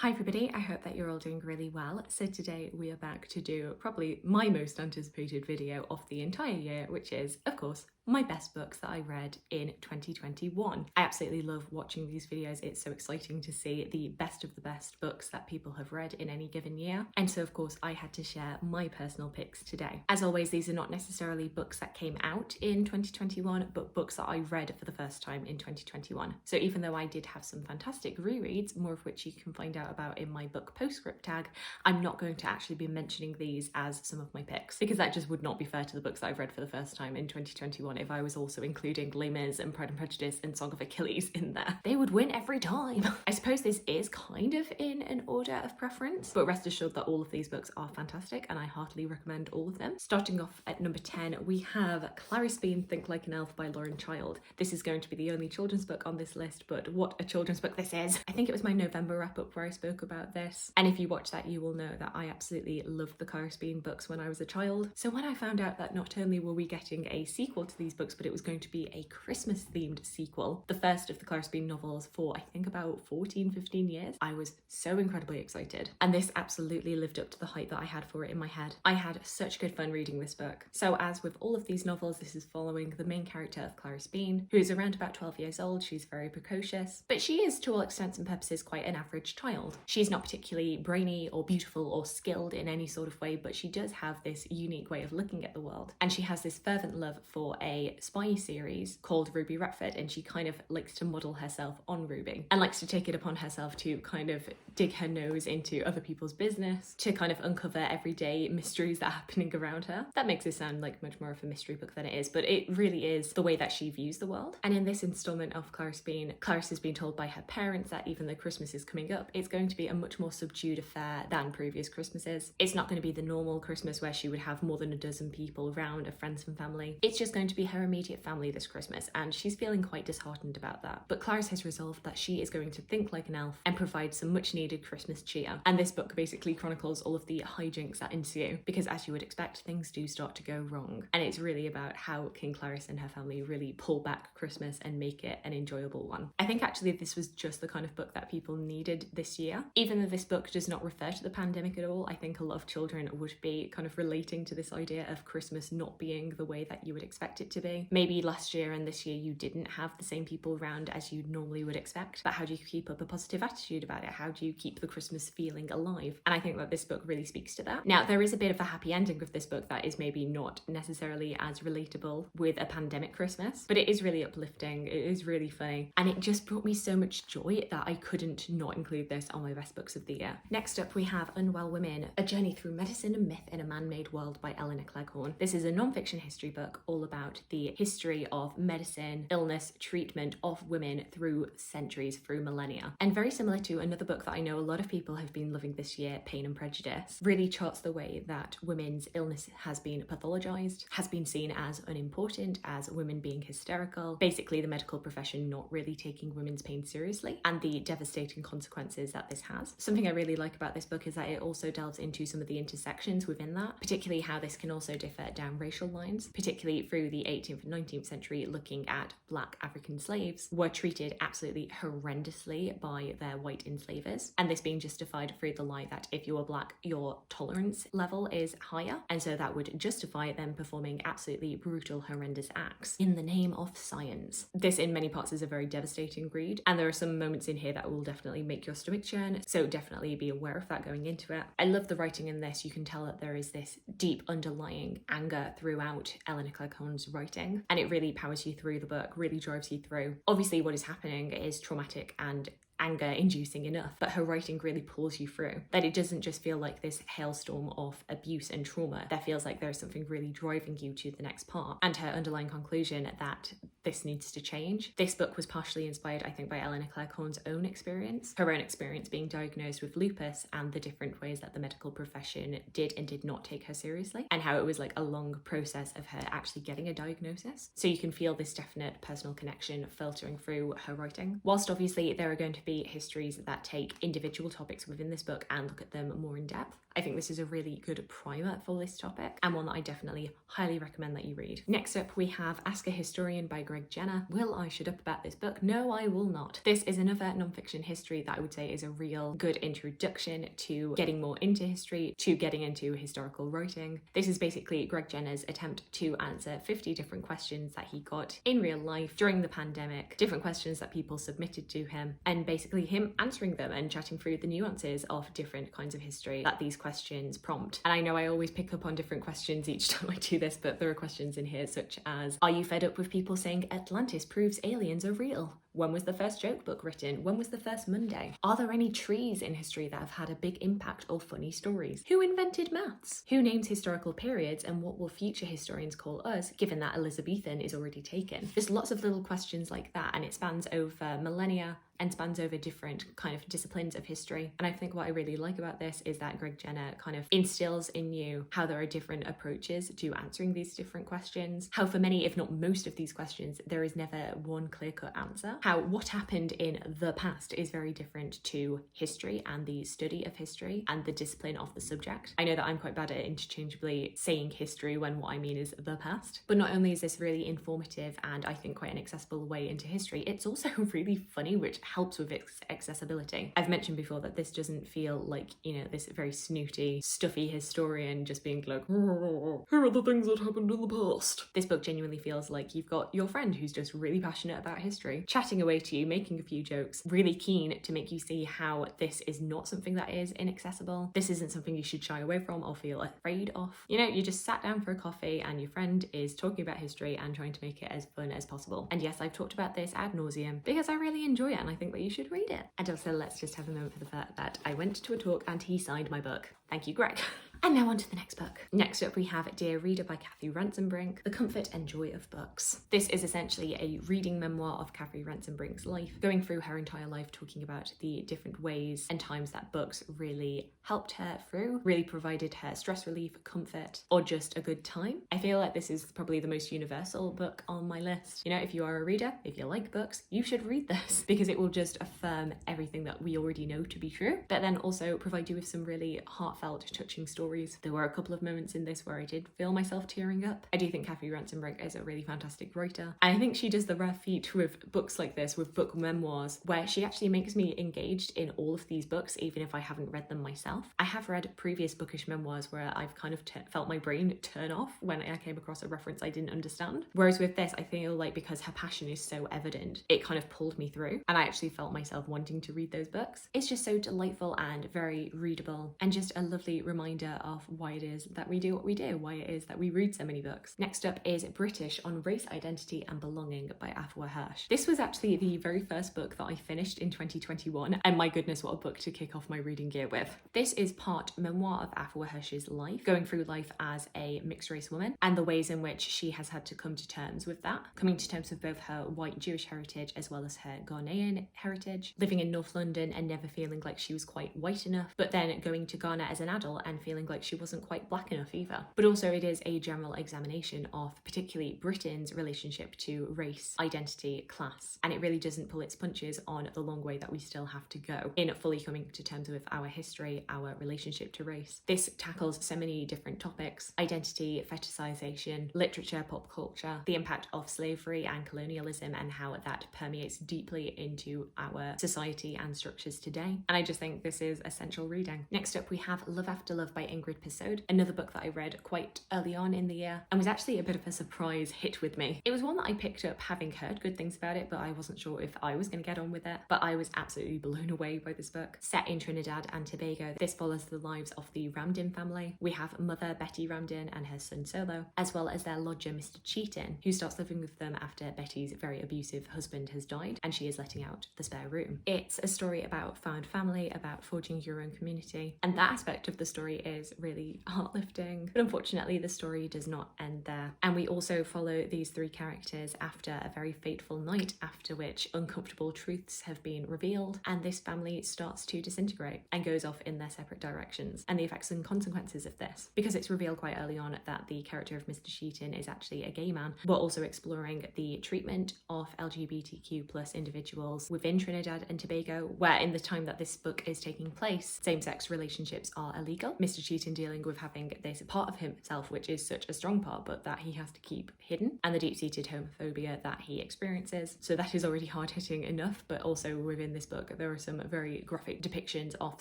Hi everybody, I hope that you're all doing really well. So today we are back to do probably my most anticipated video of the entire year, which is, of course, my best books that I read in 2021. I absolutely love watching these videos. It's so exciting to see the best of the best books that people have read in any given year. And so of course I had to share my personal picks today. As always, these are not necessarily books that came out in 2021, but books that I read for the first time in 2021. So even though I did have some fantastic rereads, more of which you can find out about in my book postscript tag, I'm not going to actually be mentioning these as some of my picks because that just would not be fair to the books that I've read for the first time in 2021 if I was also including Les Mis and Pride and Prejudice and Song of Achilles in there. They would win every time. I suppose this is kind of in an order of preference, but rest assured that all of these books are fantastic and I heartily recommend all of them. Starting off at number 10, we have Clarice Think Like an Elf by Lauren Child. This is going to be the only children's book on this list, but what a children's book this is. I think it was my November wrap-up where I spoke about this, and if you watch that you will know that I absolutely loved the Clarice books when I was a child. So when I found out that not only were we getting a sequel to these books, but it was going to be a Christmas themed sequel, the first of the Clarice novels for I think about 14-15 years, I was so incredibly excited, and this absolutely lived up to the hype that I had for it in my head. I had such good fun reading this book. So as with all of these novels, this is following the main character of Clarice Bean, who is around about 12 years old. She's very precocious, but she is to all extents and purposes quite an average child. She's not particularly brainy or beautiful or skilled in any sort of way, but she does have this unique way of looking at the world, and she has this fervent love for a spy series called Ruby Retford, and she kind of likes to model herself on Ruby and likes to take it upon herself to kind of dig her nose into other people's business, to kind of uncover everyday mysteries that are happening around her. That makes it sound like much more of a mystery book than it is, but it really is the way that she views the world. And in this installment of Clarice Bean, Clarice has been told by her parents that even though Christmas is coming up, it's going to be a much more subdued affair than previous Christmases. It's not going to be the normal Christmas where she would have more than a dozen people around, of friends and family. It's just going to be her immediate family this Christmas, and she's feeling quite disheartened about that. But Clarice has resolved that she is going to think like an elf and provide some much needed Christmas cheer. And this book basically chronicles all of the hijinks that ensue, because as you would expect, things do start to go wrong. And it's really about how King Clarice and her family really pull back Christmas and make it an enjoyable one. I think actually this was just the kind of book that people needed this year. Even though this book does not refer to the pandemic at all, I think a lot of children would be kind of relating to this idea of Christmas not being the way that you would expect it to be. Maybe last year and this year you didn't have the same people around as you normally would expect, but how do you keep up a positive attitude about it? How do you keep the Christmas feeling alive? And I think that this book really speaks to that. Now, there is a bit of a happy ending of this book that is maybe not necessarily as relatable with a pandemic Christmas, but it is really uplifting, it is really funny, and it just brought me so much joy that I couldn't not include this on my best books of the year. Next up we have Unwell Women, A Journey Through Medicine and Myth in a Man-Made World by Elinor Cleghorn. This is a non-fiction history book all about the history of medicine, illness, treatment of women through centuries, through millennia. And very similar to another book that I know a lot of people have been loving this year, Pain and Prejudice, really charts the way that women's illness has been pathologized, has been seen as unimportant, as women being hysterical, basically the medical profession not really taking women's pain seriously, and the devastating consequences that this has. Something I really like about this book is that it also delves into some of the intersections within that, particularly how this can also differ down racial lines, particularly through the 18th and 19th century, looking at Black African slaves were treated absolutely horrendously by their white enslavers, and this being justified through the lie that if you are Black, your tolerance level is higher, and so that would justify them performing absolutely brutal, horrendous acts in the name of science. This in many parts is a very devastating read, and there are some moments in here that will definitely make your stomach churn, so definitely be aware of that going into it. I love the writing in this. You can tell that there is this deep underlying anger throughout Elinor Cleghorn's writing, and it really powers you through the book, really drives you through. Obviously what is happening is traumatic and anger inducing enough, but her writing really pulls you through, that it doesn't just feel like this hailstorm of abuse and trauma. There feels like there's something really driving you to the next part, and her underlying conclusion that this needs to change. This book was partially inspired, I think, by Elinor Cleghorn's own experience, her own experience being diagnosed with lupus, and the different ways that the medical profession did and did not take her seriously, and how it was like a long process of her actually getting a diagnosis. So you can feel this definite personal connection filtering through her writing. Whilst obviously there are going to be histories that take individual topics within this book and look at them more in depth, I think this is a really good primer for this topic, and one that I definitely highly recommend that you read. Next up we have Ask a Historian by Greg Jenner. Will I shut up about this book? No, I will not. This is another non-fiction history that I would say is a real good introduction to getting more into history, to getting into historical writing. This is basically Greg Jenner's attempt to answer 50 different questions that he got in real life during the pandemic, different questions that people submitted to him, and basically him answering them and chatting through the nuances of different kinds of history that these questions prompt. And I know I always pick up on different questions each time I do this, but there are questions in here such as, are you fed up with people saying Atlantis proves aliens are real? When was the first joke book written? When was the first Monday? Are there any trees in history that have had a big impact or funny stories? Who invented maths? Who names historical periods, and what will future historians call us, given that Elizabethan is already taken? There's lots of little questions like that, and it spans over millennia and spans over different kind of disciplines of history. And I think what I really like about this is that Greg Jenner kind of instills in you how there are different approaches to answering these different questions, how for many, if not most of these questions, there is never one clear-cut answer, how what happened in the past is very different to history and the study of history and the discipline of the subject. I know that I'm quite bad at interchangeably saying history when what I mean is the past, but not only is this really informative and I think quite an accessible way into history, it's also really funny, which helps with its accessibility. I've mentioned before that this doesn't feel like, you know, this very snooty, stuffy historian just being like, here are the things that happened in the past. This book genuinely feels like you've got your friend who's just really passionate about history, chatting away to you, making a few jokes, really keen to make you see how this is not something that is inaccessible. This isn't something you should shy away from or feel afraid of. You know, you just sat down for a coffee and your friend is talking about history and trying to make it as fun as possible. And yes, I've talked about this ad nauseum because I really enjoy it and I think that you should read it. And also, let's just have a moment for the fact that I went to a talk and he signed my book. Thank you, Greg. And now on to the next book. Next up we have Dear Reader by Cathy Rentzenbrink, The Comfort and Joy of Books. This is essentially a reading memoir of Cathy Rentzenbrink's life, going through her entire life, talking about the different ways and times that books really helped her through, really provided her stress relief, comfort, or just a good time. I feel like this is probably the most universal book on my list. You know, if you are a reader, if you like books, you should read this because it will just affirm everything that we already know to be true, but then also provide you with some really heartfelt, touching stories. There were a couple of moments in this where I did feel myself tearing up. I do think Cathy Rentzenbrink is a really fantastic writer. And I think she does the rare feat with books like this, with book memoirs, where she actually makes me engaged in all of these books, even if I haven't read them myself. I have read previous bookish memoirs where I've kind of felt my brain turn off when I came across a reference I didn't understand. Whereas with this, I feel like because her passion is so evident, it kind of pulled me through and I actually felt myself wanting to read those books. It's just so delightful and very readable and just a lovely reminder of why it is that we do what we do, why it is that we read so many books. Next up is British on Race, Identity and Belonging by Afua Hirsch. This was actually the very first book that I finished in 2021, and my goodness, what a book to kick off my reading year with. This is part memoir of Afua Hirsch's life, going through life as a mixed race woman and the ways in which she has had to come to terms with that, coming to terms with both her white Jewish heritage as well as her Ghanaian heritage, living in North London and never feeling like she was quite white enough, but then going to Ghana as an adult and feeling like she wasn't quite black enough either. But also it is a general examination of particularly Britain's relationship to race, identity, class, and it really doesn't pull its punches on the long way that we still have to go in fully coming to terms with our history, our relationship to race. This tackles so many different topics: identity, fetishization, literature, pop culture, the impact of slavery and colonialism and how that permeates deeply into our society and structures today. And I just think this is essential reading. Next up we have Love After Love by Ingrid Persaud, another book that I read quite early on in the year and was actually a bit of a surprise hit with me. It was one that I picked up having heard good things about it, but I wasn't sure if I was going to get on with it. But I was absolutely blown away by this book. Set in Trinidad and Tobago, this follows the lives of the Ramdin family. We have mother Betty Ramdin and her son Solo, as well as their lodger Mr. Cheaton, who starts living with them after Betty's very abusive husband has died and she is letting out the spare room. It's a story about found family, about forging your own community, and that aspect of the story is really heartlifting. But unfortunately, the story does not end there. And we also follow these three characters after a very fateful night, after which uncomfortable truths have been revealed, and this family starts to disintegrate and goes off in their separate directions, and the effects and consequences of this. Because it's revealed quite early on that the character of Mr. Cheaton is actually a gay man, we're also exploring the treatment of LGBTQ+ individuals within Trinidad and Tobago, where in the time that this book is taking place, same-sex relationships are illegal. Mr. feat in dealing with having this part of himself which is such a strong part but that he has to keep hidden, and the deep-seated homophobia that he experiences. So that is already hard-hitting enough, but also within this book there are some very graphic depictions of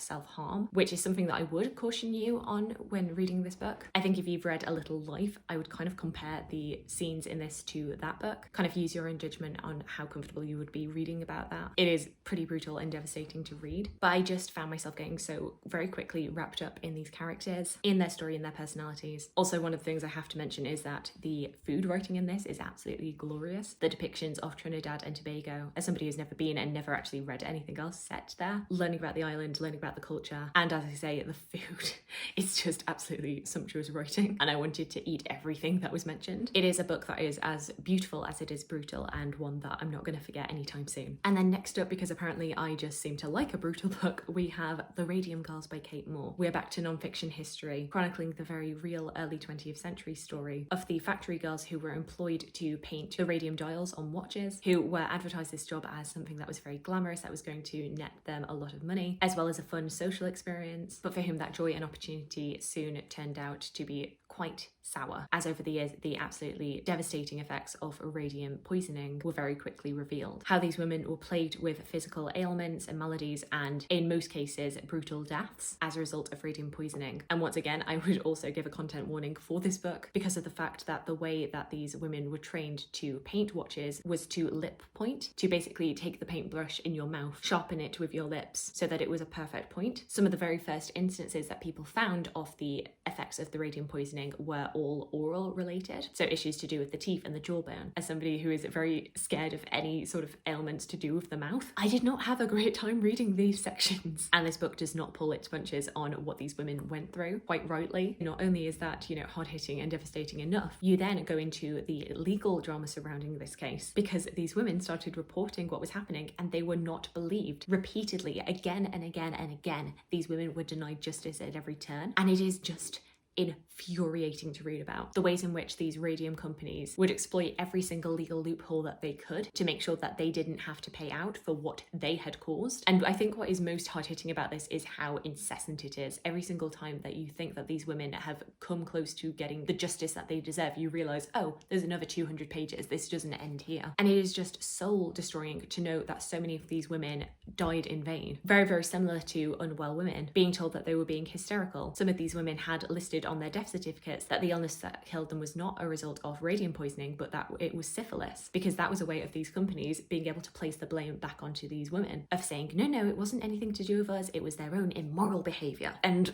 self-harm, which is something that I would caution you on when reading this book. I think if you've read A Little Life, I would kind of compare the scenes in this to that book, kind of use your own judgment on how comfortable you would be reading about that. It is pretty brutal and devastating to read, but I just found myself getting so very quickly wrapped up in these characters, in their story, in their personalities. Also, one of the things I have to mention is that the food writing in this is absolutely glorious. The depictions of Trinidad and Tobago, as somebody who's never been and never actually read anything else set there, learning about the island, learning about the culture, and as I say, the food, it's just absolutely sumptuous writing, and I wanted to eat everything that was mentioned. It is a book that is as beautiful as it is brutal, and one that I'm not going to forget anytime soon. And then next up, because apparently I just seem to like a brutal book, we have The Radium Curls by Kate Moore. We're back to non-fiction history, chronicling the very real early 20th century story of the factory girls who were employed to paint the radium dials on watches, who were advertised this job as something that was very glamorous, that was going to net them a lot of money, as well as a fun social experience, but for whom that joy and opportunity soon turned out to be quite sour, as over the years the absolutely devastating effects of radium poisoning were very quickly revealed. How these women were plagued with physical ailments and maladies, and in most cases brutal deaths as a result of radium poisoning. And once again, I would also give a content warning for this book because of the fact that the way that these women were trained to paint watches was to lip point, to basically take the paintbrush in your mouth, sharpen it with your lips so that it was a perfect point. Some of the very first instances that people found of the effects of the radium poisoning were all oral related, so issues to do with the teeth and the jawbone. As somebody who is very scared of any sort of ailments to do with the mouth, I did not have a great time reading these sections, and this book does not pull its punches on what these women went through, quite rightly. Not only is that, you know, hard-hitting and devastating enough, you then go into the legal drama surrounding this case, because these women started reporting what was happening and they were not believed. Repeatedly, again and again and again, these women were denied justice at every turn, and it is just infuriating to read about. The ways in which these radium companies would exploit every single legal loophole that they could to make sure that they didn't have to pay out for what they had caused. And I think what is most hard-hitting about this is how incessant it is. Every single time that you think that these women have come close to getting the justice that they deserve, you realise, oh, there's another 200 pages. This doesn't end here. And it is just soul-destroying to know that so many of these women died in vain. Very, very similar to Unwell Women, being told that they were being hysterical. Some of these women had listed on their death certificates that the illness that killed them was not a result of radium poisoning, but that it was syphilis, because that was a way of these companies being able to place the blame back onto these women, of saying, no, it wasn't anything to do with us, it was their own immoral behaviour. And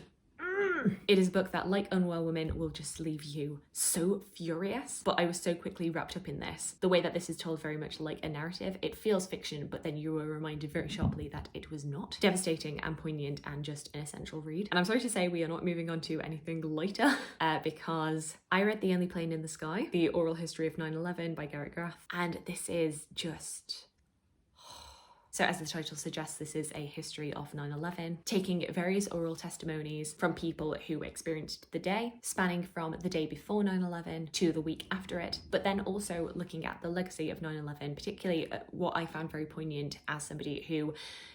it is a book that, like Unwell Women, will just leave you so furious. But I was so quickly wrapped up in this. The way that this is told very much like a narrative. It feels fiction, but then you were reminded very sharply that it was not. Devastating and poignant and just an essential read. And I'm sorry to say we are not moving on to anything lighter because I read The Only Plane in the Sky, The Oral History of 9/11 by Garrett Graff. And this is just... So as the title suggests, this is a history of 9/11, taking various oral testimonies from people who experienced the day, spanning from the day before 9/11 to the week after it, but then also looking at the legacy of 9/11, particularly what I found very poignant as somebody who,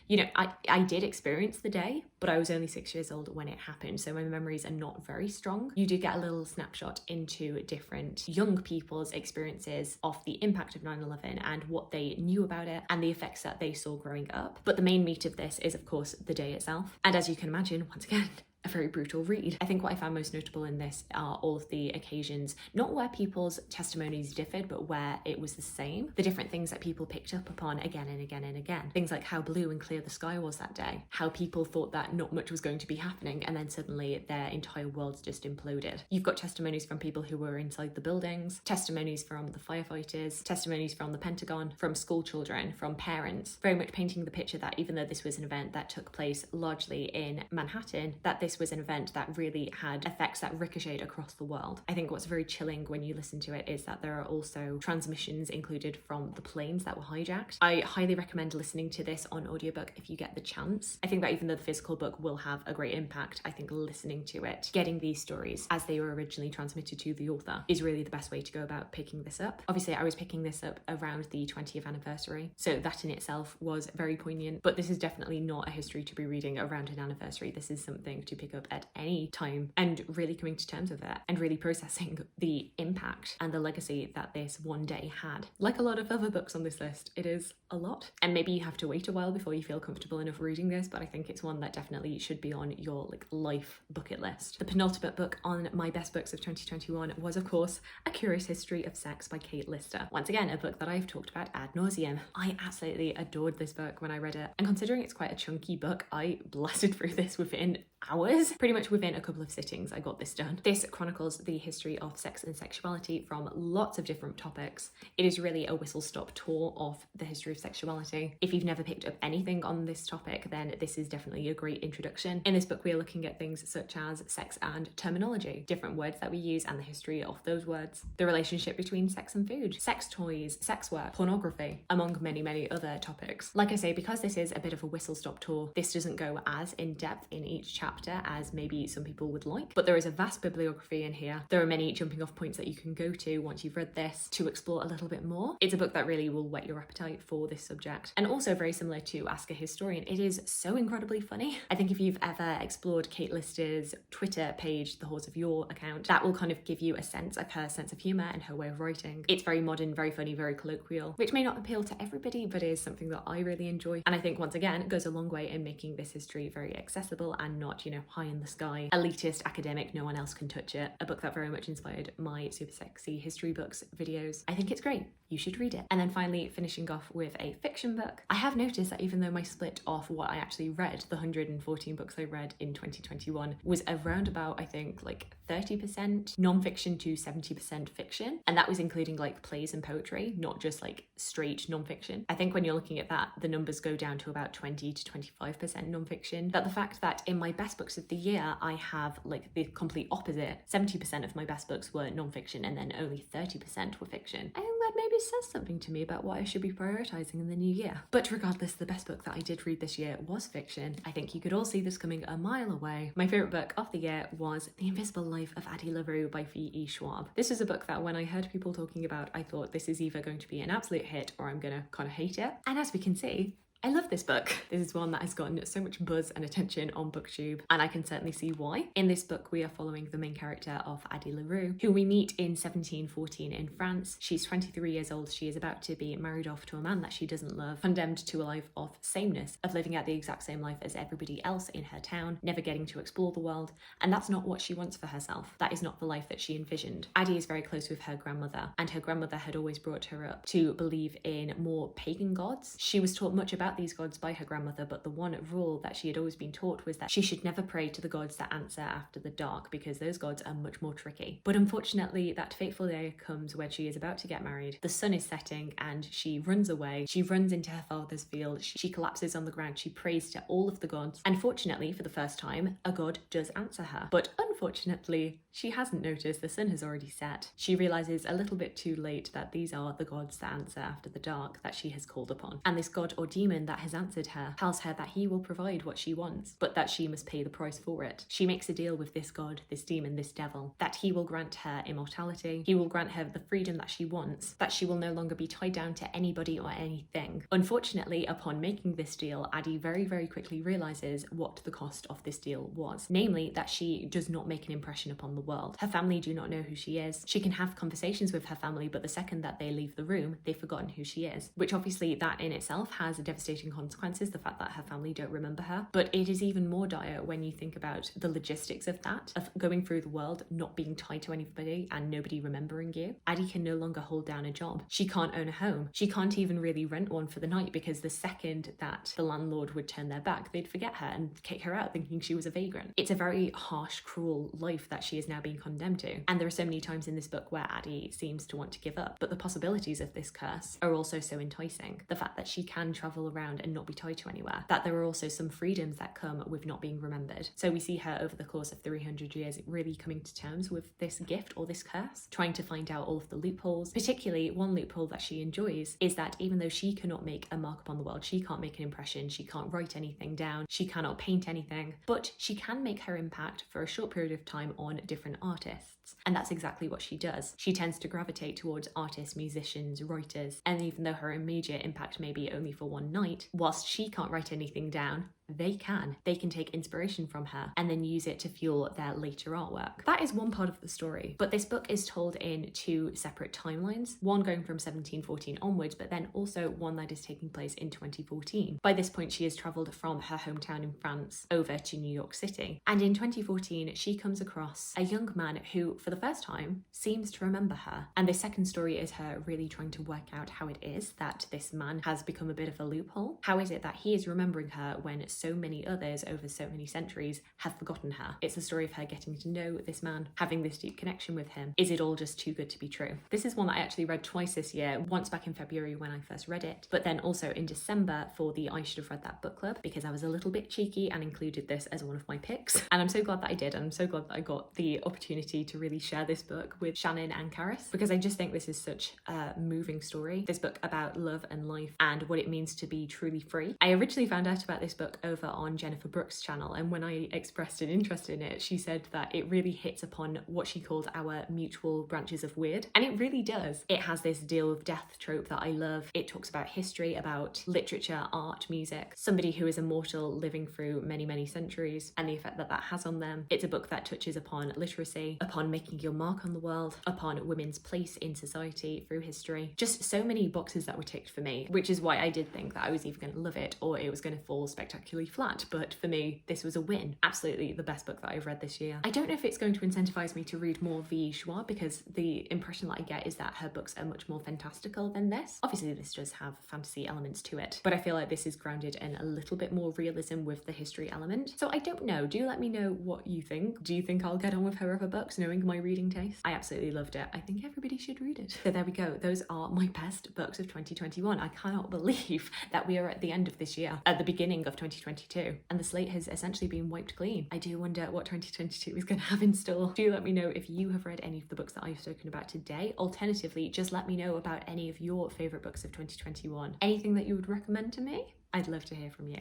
you know, I did experience the day, but I was only 6 years old when it happened, so my memories are not very strong. You do get a little snapshot into different young people's experiences of the impact of 9/11 and what they knew about it and the effects that they saw growing up. But the main meat of this is, of course, the day itself. And as you can imagine, once again, a very brutal read. I think what I found most notable in this are all of the occasions, not where people's testimonies differed, but where it was the same. The different things that people picked up upon again and again and again. Things like how blue and clear the sky was that day. How people thought that not much was going to be happening, and then suddenly their entire world just imploded. You've got testimonies from people who were inside the buildings, testimonies from the firefighters, testimonies from the Pentagon, from school children, from parents, very much painting the picture that even though this was an event that took place largely in Manhattan, that this was an event that really had effects that ricocheted across the world. I think what's very chilling when you listen to it is that there are also transmissions included from the planes that were hijacked. I highly recommend listening to this on audiobook if you get the chance. I think that even though the physical book will have a great impact, I think listening to it, getting these stories as they were originally transmitted to the author, is really the best way to go about picking this up. Obviously, I was picking this up around the 20th anniversary, so that in itself was very poignant, but this is definitely not a history to be reading around an anniversary. This is something to pick up at any time, and really coming to terms with it and really processing the impact and the legacy that this one day had. Like a lot of other books on this list, it is a lot, and maybe you have to wait a while before you feel comfortable enough reading this, but I think it's one that definitely should be on your life bucket list. The penultimate book on my best books of 2021 was, of course, A Curious History of Sex by Kate Lister. Once again, a book that I've talked about ad nauseum. I absolutely adored this book when I read it, and considering it's quite a chunky book, I blasted through this within hours. Pretty much within a couple of sittings I got this done. This chronicles the history of sex and sexuality from lots of different topics. It is really a whistle-stop tour of the history of sexuality. If you've never picked up anything on this topic, then this is definitely a great introduction. In this book we are looking at things such as sex and terminology, different words that we use and the history of those words, the relationship between sex and food, sex toys, sex work, pornography, among many other topics. Like I say, because this is a bit of a whistle-stop tour, this doesn't go as in-depth in each chapter as maybe some people would like, but there is a vast bibliography in here. There are many jumping off points that you can go to once you've read this to explore a little bit more. It's a book that really will whet your appetite for this subject, and also very similar to Ask a Historian, it is so incredibly funny. I think if you've ever explored Kate Lister's Twitter page, the Horse of Yore account, that will kind of give you a sense of her sense of humour and her way of writing. It's very modern, very funny, very colloquial, which may not appeal to everybody, but is something that I really enjoy, and I think once again it goes a long way in making this history very accessible and not, high in the sky, elitist, academic, no one else can touch it. A book that very much inspired my super sexy history books videos. I think it's great. You should read it. And then finally finishing off with a fiction book. I have noticed that even though my split of what I actually read, the 114 books I read in 2021, was around about, I think, 30% non-fiction to 70% fiction, and that was including plays and poetry, not just straight non-fiction. I think when you're looking at that, the numbers go down to about 20 to 25% non-fiction. But the fact that in my best books of the year, I have the complete opposite. 70% of my best books were non-fiction, and then only 30% were fiction. I think that maybe says something to me about what I should be prioritising in the new year. But regardless, the best book that I did read this year was fiction. I think you could all see this coming a mile away. My favourite book of the year was The Invisible Life of Addie LaRue by V.E. Schwab. This is a book that when I heard people talking about, I thought this is either going to be an absolute hit or I'm gonna kind of hate it. And as we can see, I love this book. This is one that has gotten so much buzz and attention on BookTube, and I can certainly see why. In this book, we are following the main character of Addie LaRue, who we meet in 1714 in France. She's 23 years old. She is about to be married off to a man that she doesn't love, condemned to a life of sameness, of living out the exact same life as everybody else in her town, never getting to explore the world, and that's not what she wants for herself. That is not the life that she envisioned. Addie is very close with her grandmother, and her grandmother had always brought her up to believe in more pagan gods. She was taught much about these gods by her grandmother, but the one rule that she had always been taught was that she should never pray to the gods that answer after the dark, because those gods are much more tricky. But unfortunately, that fateful day comes when she is about to get married. The sun is setting and she runs away. She runs into her father's field. She collapses on the ground. She prays to all of the gods. And fortunately, for the first time, a god does answer her. But unfortunately, she hasn't noticed the sun has already set. She realizes a little bit too late that these are the gods that answer after the dark that she has called upon. And this god or demon that has answered her tells her that he will provide what she wants, but that she must pay the price for it. She makes a deal with this god, this demon, this devil, that he will grant her immortality, he will grant her the freedom that she wants, that she will no longer be tied down to anybody or anything. Unfortunately, upon making this deal, Addie very quickly realizes what the cost of this deal was, namely that she does not make an impression upon the world. Her family do not know who she is. She can have conversations with her family, but the second that they leave the room, they've forgotten who she is, which obviously that in itself has a devastating consequences, the fact that her family don't remember her. But it is even more dire when you think about the logistics of that, of going through the world, not being tied to anybody and nobody remembering you. Addie can no longer hold down a job. She can't own a home. She can't even really rent one for the night, because the second that the landlord would turn their back, they'd forget her and kick her out thinking she was a vagrant. It's a very harsh, cruel life that she is now being condemned to. And there are so many times in this book where Addie seems to want to give up, but the possibilities of this curse are also so enticing. The fact that she can travel around and not be tied to anywhere, that there are also some freedoms that come with not being remembered. So we see her over the course of 300 years really coming to terms with this gift or this curse, trying to find out all of the loopholes. Particularly one loophole that she enjoys is that even though she cannot make a mark upon the world, she can't make an impression, she can't write anything down, she cannot paint anything, but she can make her impact for a short period of time on different artists. And that's exactly what she does. She tends to gravitate towards artists, musicians, writers, and even though her immediate impact may be only for one night, whilst she can't write anything down, they can. They can take inspiration from her and then use it to fuel their later artwork. That is one part of the story, but this book is told in two separate timelines, one going from 1714 onwards, but then also one that is taking place in 2014. By this point, she has travelled from her hometown in France over to New York City. And in 2014, she comes across a young man who, for the first time, seems to remember her. And the second story is her really trying to work out how it is that this man has become a bit of a loophole. How is it that he is remembering her when so many others over so many centuries have forgotten her? It's the story of her getting to know this man, having this deep connection with him. Is it all just too good to be true? This is one that I actually read twice this year, once back in February when I first read it, but then also in December for the I Should Have Read That book club, because I was a little bit cheeky and included this as one of my picks. And I'm so glad that I did, and I'm so glad that I got the opportunity to really share this book with Shannon and Clarice, because I just think this is such a moving story. This book about love and life and what it means to be truly free. I originally found out about this book over on Jennifer Brooks' channel, and when I expressed an interest in it, she said that it really hits upon what she called our mutual branches of weird, and it really does. It has this deal with death trope that I love. It talks about history, about literature, art, music, somebody who is immortal living through many, many centuries and the effect that that has on them. It's a book that touches upon literacy, upon making your mark on the world, upon women's place in society through history. Just so many boxes that were ticked for me, which is why I did think that I was either going to love it or it was going to fall spectacularly flat. But for me, this was a win. Absolutely the best book that I've read this year. I don't know if it's going to incentivize me to read more V. Schwab, because the impression that I get is that her books are much more fantastical than this. Obviously, this does have fantasy elements to it, but I feel like this is grounded in a little bit more realism with the history element. So I don't know. Do let me know what you think. Do you think I'll get on with her other books, knowing my reading taste? I absolutely loved it. I think everybody should read it. So there we go. Those are my best books of 2021. I cannot believe that we are at the end of this year, at the beginning of 2022, and the slate has essentially been wiped clean. I do wonder what 2022 is going to have in store. Do let me know if you have read any of the books that I've spoken about today. Alternatively, just let me know about any of your favourite books of 2021. Anything that you would recommend to me? I'd love to hear from you.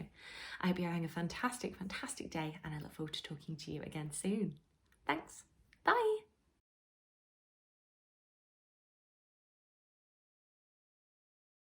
I hope you're having a fantastic, fantastic day, and I look forward to talking to you again soon. Thanks. Bye.